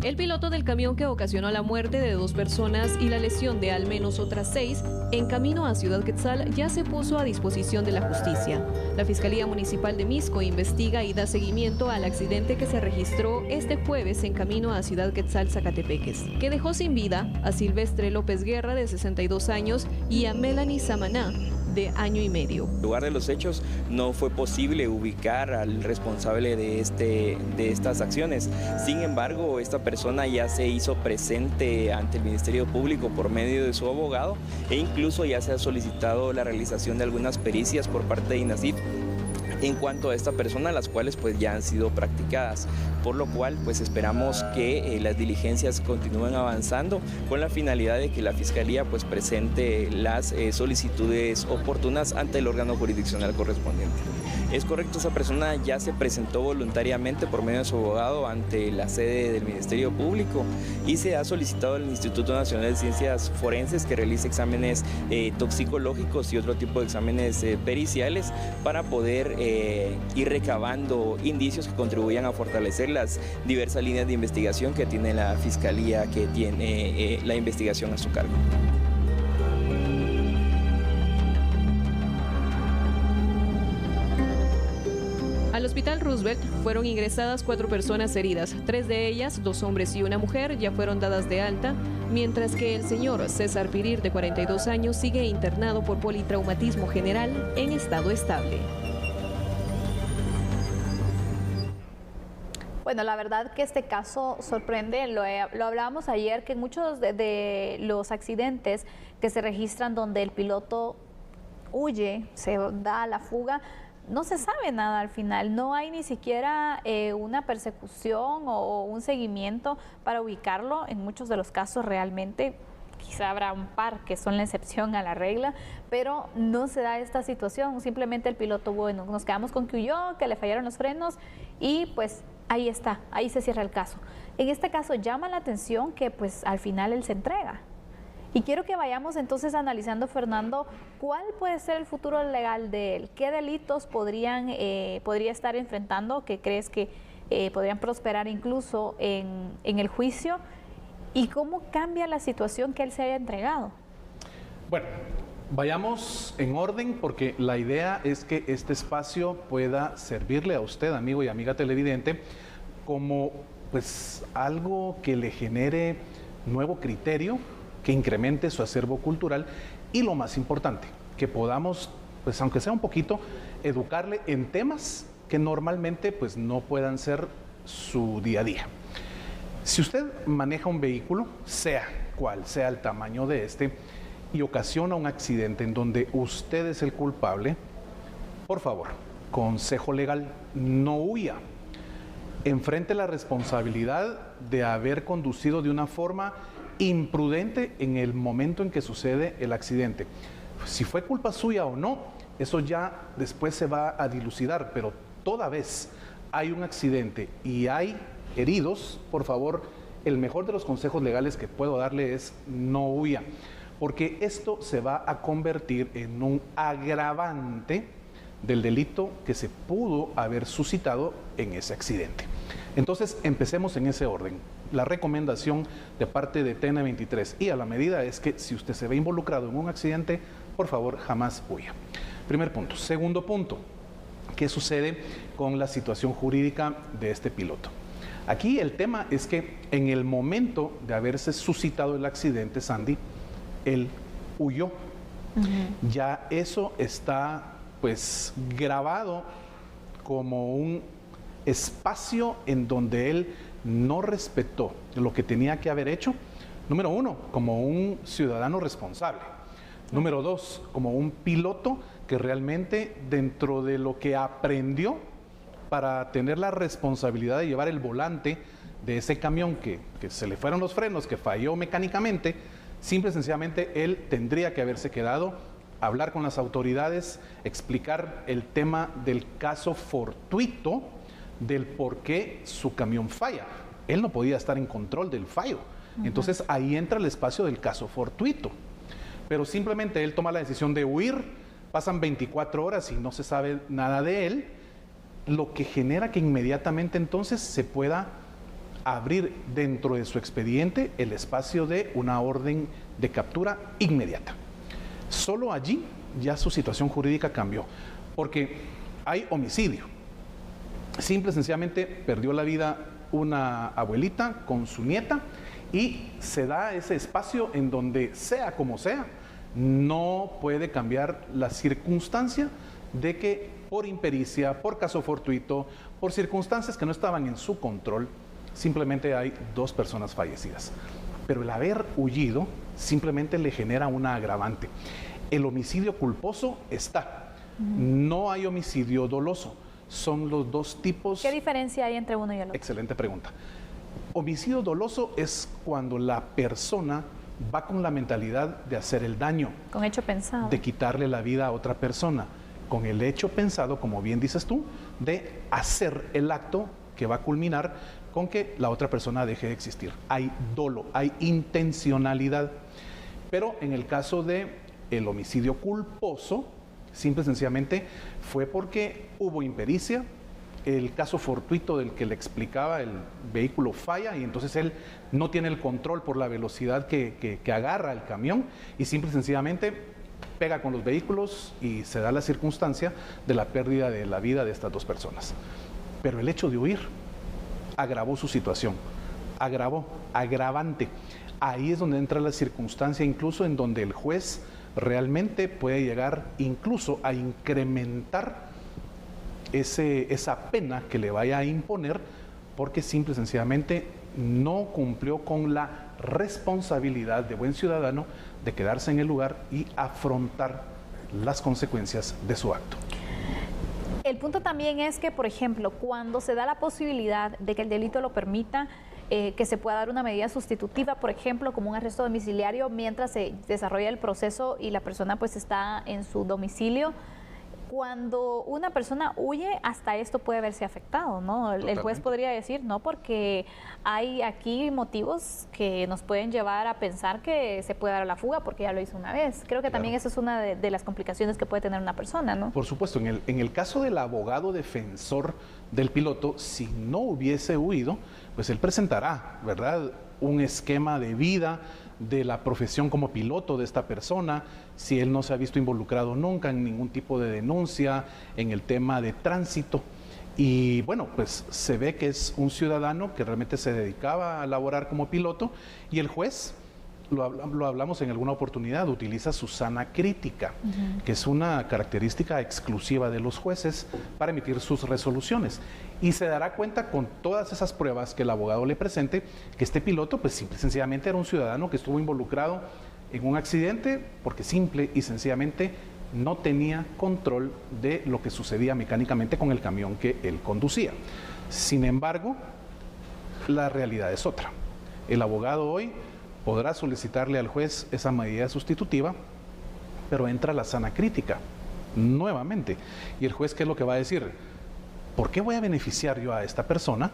El piloto del camión que ocasionó la muerte de 2 personas y la lesión de al menos otras 6 en camino a Ciudad Quetzal ya se puso a disposición de la justicia. La Fiscalía Municipal de Misco investiga y da seguimiento al accidente que se registró este jueves en camino a Ciudad Quetzal, Zacatepeques, que dejó sin vida a Silvestre López Guerra, de 62 años, y a Melanie Samaná, de año y medio. En el lugar de los hechos no fue posible ubicar al responsable de estas acciones. Sin embargo, esta persona ya se hizo presente ante el Ministerio Público por medio de su abogado e incluso ya se ha solicitado la realización de algunas pericias por parte de INACIF en cuanto a esta persona, las cuales pues ya han sido practicadas, por lo cual pues esperamos que las diligencias continúen avanzando con la finalidad de que la Fiscalía pues presente las solicitudes oportunas ante el órgano jurisdiccional correspondiente. Es correcto, esa persona ya se presentó voluntariamente por medio de su abogado ante la sede del Ministerio Público y se ha solicitado al Instituto Nacional de Ciencias Forenses que realice exámenes toxicológicos y otro tipo de exámenes periciales para poder ir recabando indicios que contribuyan a fortalecer las diversas líneas de investigación que tiene la Fiscalía, que tiene la investigación a su cargo. Al Hospital Roosevelt fueron ingresadas 4 personas heridas. 3 de ellas, 2 hombres y una mujer, ya fueron dadas de alta, mientras que el señor César Pirir, de 42 años, sigue internado por politraumatismo general en estado estable. Bueno, la verdad que este caso sorprende, lo hablábamos ayer, que muchos de los accidentes que se registran donde el piloto huye, se da a la fuga, no se sabe nada al final, no hay ni siquiera una persecución o un seguimiento para ubicarlo. En muchos de los casos realmente, quizá habrá un par que son la excepción a la regla, pero no se da esta situación, simplemente el piloto, bueno, nos quedamos con que huyó, que le fallaron los frenos y pues ahí está, ahí se cierra el caso. En este caso llama la atención que pues al final él se entrega. Y quiero que vayamos entonces analizando, Fernando, cuál puede ser el futuro legal de él, qué delitos podría estar enfrentando, que crees que podrían prosperar incluso en el juicio, y cómo cambia la situación que él se haya entregado. Bueno, vayamos en orden porque la idea es que este espacio pueda servirle a usted, amigo y amiga televidente, como pues algo que le genere nuevo criterio, que incremente su acervo cultural y lo más importante, que podamos, pues aunque sea un poquito, educarle en temas que normalmente pues no puedan ser su día a día. Si usted maneja un vehículo, sea cual sea el tamaño de este, y ocasiona un accidente en donde usted es el culpable, por favor, consejo legal, no huya. Enfrente la responsabilidad de haber conducido de una forma imprudente en el momento en que sucede el accidente. Si fue culpa suya o no, eso ya después se va a dilucidar, pero toda vez hay un accidente y hay heridos, por favor, el mejor de los consejos legales que puedo darle es no huya, porque esto se va a convertir en un agravante del delito que se pudo haber suscitado en ese accidente. Entonces, empecemos en ese orden. La recomendación de parte de TN23 y a la medida es que si usted se ve involucrado en un accidente, por favor, jamás huya. Primer punto. Segundo punto, ¿qué sucede con la situación jurídica de este piloto? Aquí el tema es que en el momento de haberse suscitado el accidente, Sandy, él huyó. Ya eso está pues grabado como un espacio en donde él no respetó lo que tenía que haber hecho, número uno, como un ciudadano responsable, número dos, como un piloto que realmente dentro de lo que aprendió para tener la responsabilidad de llevar el volante de ese camión que se le fueron los frenos, que falló mecánicamente, simple y sencillamente él tendría que haberse quedado, hablar con las autoridades, explicar el tema del caso fortuito, del por qué su camión falla. Él no podía estar en control del fallo. Entonces ahí entra el espacio del caso fortuito. Pero simplemente él toma la decisión de huir, pasan 24 horas y no se sabe nada de él, lo que genera que inmediatamente entonces se pueda abrir dentro de su expediente el espacio de una orden de captura inmediata. Solo allí ya su situación jurídica cambió, porque hay homicidio. Simple y sencillamente perdió la vida una abuelita con su nieta y se da ese espacio en donde, sea como sea, no puede cambiar la circunstancia de que por impericia, por caso fortuito, por circunstancias que no estaban en su control, simplemente hay 2 personas fallecidas. Pero el haber huido simplemente le genera una agravante. El homicidio culposo está, no hay homicidio doloso. Son los 2 tipos. ¿Qué diferencia hay entre uno y el otro? Excelente pregunta. Homicidio doloso es cuando la persona va con la mentalidad de hacer el daño. Con hecho pensado. De quitarle la vida a otra persona. Con el hecho pensado, como bien dices tú, de hacer el acto que va a culminar con que la otra persona deje de existir. Hay dolo, hay intencionalidad. Pero en el caso de el homicidio culposo, simple y sencillamente fue porque hubo impericia, el caso fortuito del que le explicaba, el vehículo falla y entonces él no tiene el control por la velocidad que agarra el camión y simple y sencillamente pega con los vehículos y se da la circunstancia de la pérdida de la vida de estas 2 personas. Pero el hecho de huir agravó su situación, agravante. Ahí es donde entra la circunstancia incluso en donde el juez realmente puede llegar incluso a incrementar esa pena que le vaya a imponer porque simple y sencillamente no cumplió con la responsabilidad de buen ciudadano de quedarse en el lugar y afrontar las consecuencias de su acto. El punto también es que, por ejemplo, cuando se da la posibilidad de que el delito lo permita, que se pueda dar una medida sustitutiva, por ejemplo, como un arresto domiciliario mientras se desarrolla el proceso y la persona pues está en su domicilio. Cuando una persona huye, hasta esto puede verse afectado, ¿no? El juez podría decir, no, porque hay aquí motivos que nos pueden llevar a pensar que se puede dar a la fuga porque ya lo hizo una vez. Creo que también eso es una de las complicaciones que puede tener una persona, ¿no? Por supuesto, en el caso del abogado defensor del piloto, si no hubiese huido, pues él presentará, ¿verdad?, un esquema de vida de la profesión como piloto de esta persona, si él no se ha visto involucrado nunca en ningún tipo de denuncia en el tema de tránsito. Y bueno, pues se ve que es un ciudadano que realmente se dedicaba a laborar como piloto y el juez, lo hablamos en alguna oportunidad, utiliza su sana crítica, que es una característica exclusiva de los jueces para emitir sus resoluciones. Y se dará cuenta con todas esas pruebas que el abogado le presente que este piloto, pues simple y sencillamente era un ciudadano que estuvo involucrado en un accidente porque simple y sencillamente no tenía control de lo que sucedía mecánicamente con el camión que él conducía. Sin embargo, la realidad es otra. El abogado hoy podrá solicitarle al juez esa medida sustitutiva, pero entra la sana crítica nuevamente. Y el juez, ¿qué es lo que va a decir? ¿Por qué voy a beneficiar yo a esta persona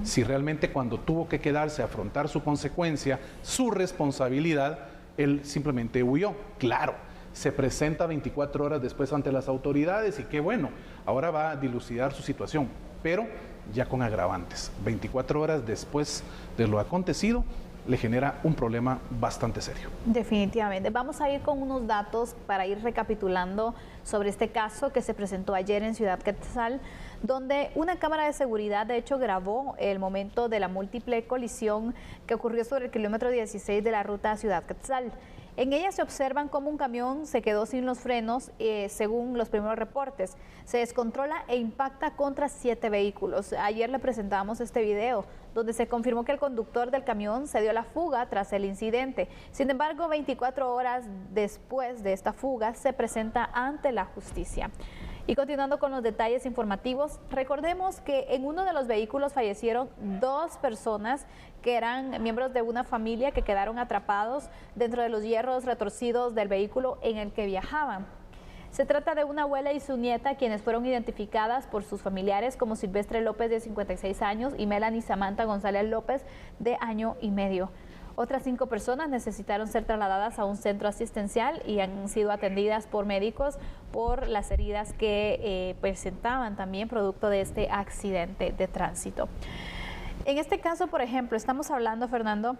si realmente cuando tuvo que quedarse a afrontar su consecuencia, su responsabilidad, él simplemente huyó? Claro, se presenta 24 horas después ante las autoridades y qué bueno, ahora va a dilucidar su situación, pero ya con agravantes. 24 horas después de lo acontecido, le genera un problema bastante serio. Definitivamente. Vamos a ir con unos datos para ir recapitulando sobre este caso que se presentó ayer en Ciudad Quetzal, donde una cámara de seguridad de hecho grabó el momento de la múltiple colisión que ocurrió sobre el kilómetro 16 de la ruta Ciudad Quetzal. En ella se observan cómo un camión se quedó sin los frenos, según los primeros reportes. Se descontrola e impacta contra 7 vehículos. Ayer le presentamos este video, donde se confirmó que el conductor del camión se dio la fuga tras el incidente. Sin embargo, 24 horas después de esta fuga, se presenta ante la justicia. Y continuando con los detalles informativos, recordemos que en uno de los vehículos fallecieron 2 personas que eran miembros de una familia que quedaron atrapados dentro de los hierros retorcidos del vehículo en el que viajaban. Se trata de una abuela y su nieta, quienes fueron identificadas por sus familiares como Silvestre López, de 56 años, y Melanie Samantha González López, de año y medio. Otras 5 personas necesitaron ser trasladadas a un centro asistencial y han sido atendidas por médicos por las heridas que presentaban también producto de este accidente de tránsito. En este caso, por ejemplo, estamos hablando, Fernando,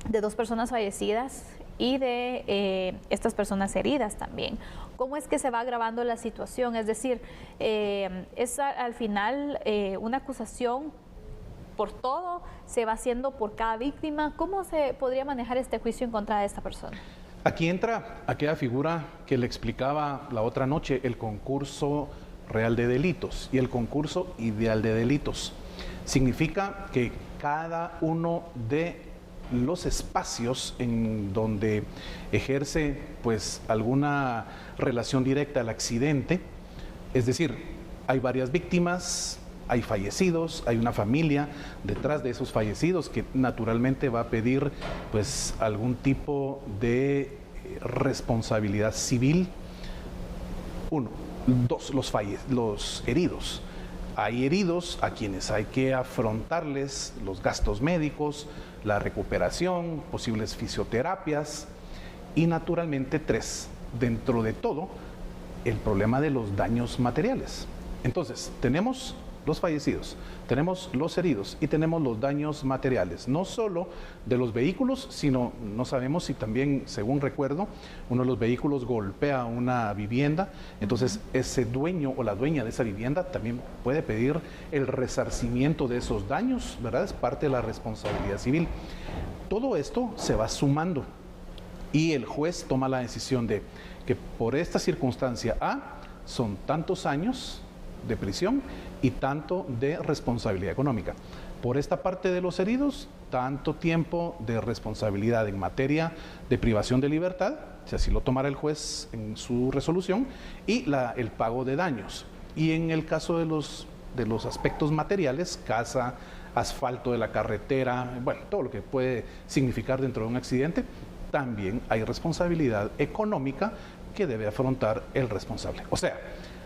de 2 personas fallecidas y de estas personas heridas también. ¿Cómo es que se va agravando la situación? Es decir, es al final una acusación por todo, se va haciendo por cada víctima. ¿Cómo se podría manejar este juicio en contra de esta persona? Aquí entra aquella figura que le explicaba la otra noche, el concurso real de delitos y el concurso ideal de delitos. Significa que cada uno de los espacios en donde ejerce pues alguna relación directa al accidente, es decir, hay varias víctimas, hay fallecidos, hay una familia detrás de esos fallecidos que naturalmente va a pedir pues algún tipo de responsabilidad civil. 1, 2, los heridos. Hay heridos a quienes hay que afrontarles los gastos médicos, la recuperación, posibles fisioterapias y naturalmente 3, dentro de todo, el problema de los daños materiales. Entonces, tenemos los fallecidos, tenemos los heridos y tenemos los daños materiales, no solo de los vehículos, sino no sabemos si también, según recuerdo, uno de los vehículos golpea una vivienda, entonces ese dueño o la dueña de esa vivienda también puede pedir el resarcimiento de esos daños, ¿verdad? Es parte de la responsabilidad civil. Todo esto se va sumando y el juez toma la decisión de que por esta circunstancia A son tantos años de prisión y tanto de responsabilidad económica. Por esta parte de los heridos, tanto tiempo de responsabilidad en materia de privación de libertad, si así lo tomara el juez en su resolución, y el pago de daños. Y en el caso de los aspectos materiales, casa, asfalto de la carretera, bueno, todo lo que puede significar dentro de un accidente, también hay responsabilidad económica que debe afrontar el responsable. O sea,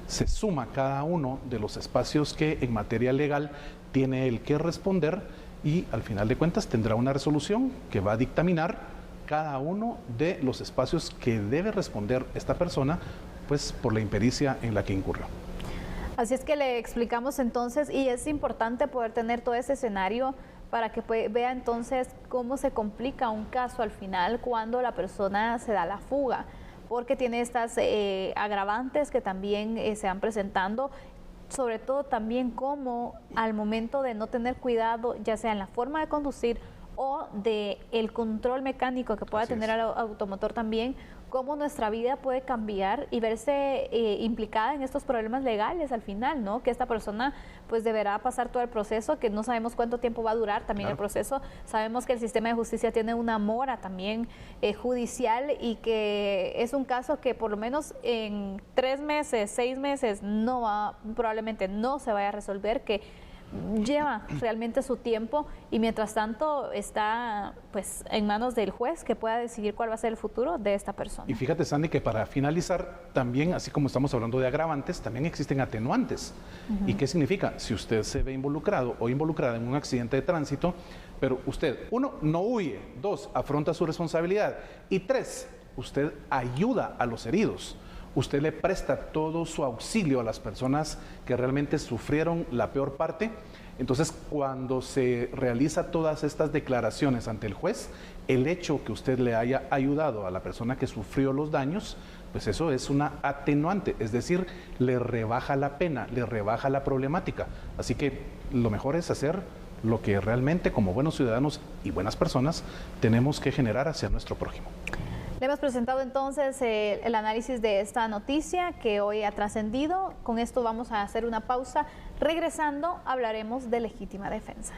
se suma cada uno de los espacios que en materia legal tiene el que responder y al final de cuentas tendrá una resolución que va a dictaminar cada uno de los espacios que debe responder esta persona pues por la impericia en la que incurrió. Así es que le explicamos entonces, y es importante poder tener todo ese escenario para que vea entonces cómo se complica un caso al final cuando la persona se da la fuga, porque tiene estas agravantes que también se van presentando, sobre todo también como al momento de no tener cuidado, ya sea en la forma de conducir o de el control mecánico que pueda tener el automotor también, cómo nuestra vida puede cambiar y verse implicada en estos problemas legales al final, ¿no? Que esta persona pues deberá pasar todo el proceso, que no sabemos cuánto tiempo va a durar también el proceso. Sabemos que el sistema de justicia tiene una mora también judicial y que es un caso que por lo menos en 3 meses, 6 meses probablemente no se vaya a resolver, que lleva realmente su tiempo y mientras tanto está pues en manos del juez que pueda decidir cuál va a ser el futuro de esta persona. Y fíjate, Sandy, que para finalizar también, así como estamos hablando de agravantes, también existen atenuantes. ¿Y qué significa? Si usted se ve involucrado o involucrada en un accidente de tránsito, pero usted, 1, no huye, 2, afronta su responsabilidad y 3, usted ayuda a los heridos. Usted le presta todo su auxilio a las personas que realmente sufrieron la peor parte. Entonces, cuando se realiza todas estas declaraciones ante el juez, el hecho que usted le haya ayudado a la persona que sufrió los daños, pues eso es una atenuante, es decir, le rebaja la pena, le rebaja la problemática. Así que lo mejor es hacer lo que realmente como buenos ciudadanos y buenas personas tenemos que generar hacia nuestro prójimo. Le hemos presentado entonces el análisis de esta noticia que hoy ha trascendido. Con esto vamos a hacer una pausa. Regresando, hablaremos de legítima defensa.